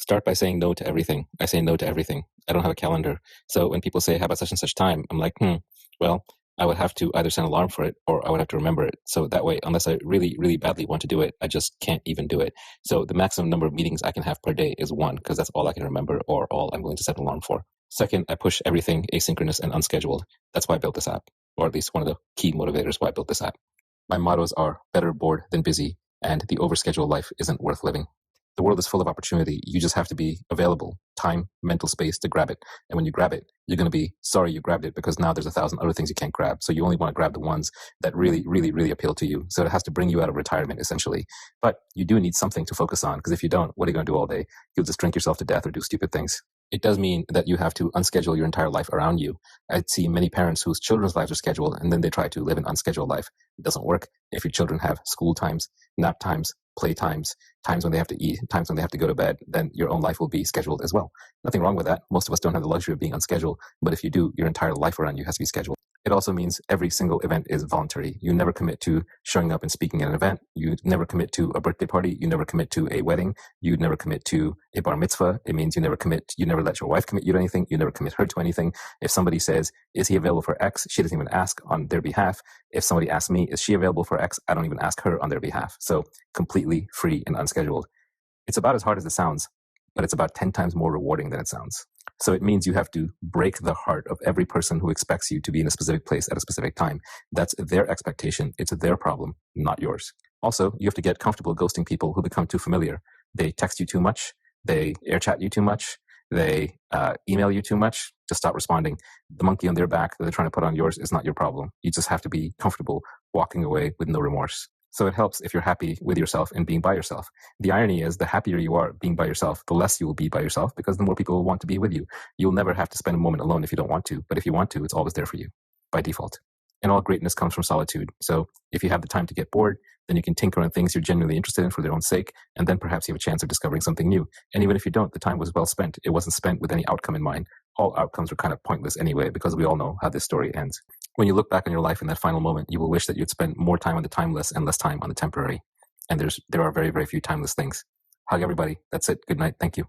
Start by saying no to everything. I say no to everything. I don't have a calendar. So when people say, how about such and such time? I'm like, well, I would have to either set an alarm for it or I would have to remember it. So that way, unless I really, really badly want to do it, I just can't even do it. So the maximum number of meetings I can have per day is one, because that's all I can remember or all I'm willing to set an alarm for. Second, I push everything asynchronous and unscheduled. That's why I built this app, or at least one of the key motivators why I built this app. My mottos are better bored than busy, and the overscheduled life isn't worth living. The world is full of opportunity. You just have to be available, time, mental space to grab it. And when you grab it, you're going to be sorry you grabbed it, because now there's 1,000 other things you can't grab. So you only want to grab the ones that really, really, really appeal to you. So it has to bring you out of retirement, essentially. But you do need something to focus on, because if you don't, what are you going to do all day? You'll just drink yourself to death or do stupid things. It does mean that you have to unschedule your entire life around you. I see many parents whose children's lives are scheduled, and then they try to live an unscheduled life. It doesn't work. If your children have school times, nap times, play times, times when they have to eat, times when they have to go to bed, then your own life will be scheduled as well. Nothing wrong with that. Most of us don't have the luxury of being unscheduled, but if you do, your entire life around you has to be scheduled. It also means every single event is voluntary. You never commit to showing up and speaking at an event. You never commit to a birthday party. You never commit to a wedding. You never commit to a bar mitzvah. It means you never let your wife commit you to anything. You never commit her to anything. If somebody says, is he available for X? She doesn't even ask on their behalf. If somebody asks me, is she available for X? I don't even ask her on their behalf. So completely free and unscheduled. It's about as hard as it sounds, but it's about 10 times more rewarding than it sounds. So it means you have to break the heart of every person who expects you to be in a specific place at a specific time. That's their expectation. It's their problem, not yours. Also, you have to get comfortable ghosting people who become too familiar. They text you too much. They air chat you too much. They email you too much. Just stop responding. The monkey on their back that they're trying to put on yours is not your problem. You just have to be comfortable walking away with no remorse. So it helps if you're happy with yourself and being by yourself. The irony is, the happier you are being by yourself, the less you will be by yourself, because the more people will want to be with you. You'll never have to spend a moment alone if you don't want to, but if you want to, it's always there for you by default. And all greatness comes from solitude. So if you have the time to get bored, then you can tinker on things you're genuinely interested in for their own sake, and then perhaps you have a chance of discovering something new. And even if you don't, the time was well spent. It wasn't spent with any outcome in mind. All outcomes are kind of pointless anyway, because we all know how this story ends. When you look back on your life in that final moment, you will wish that you'd spent more time on the timeless and less time on the temporary. And there are very, very few timeless things. Hug everybody. That's it. Good night. Thank you.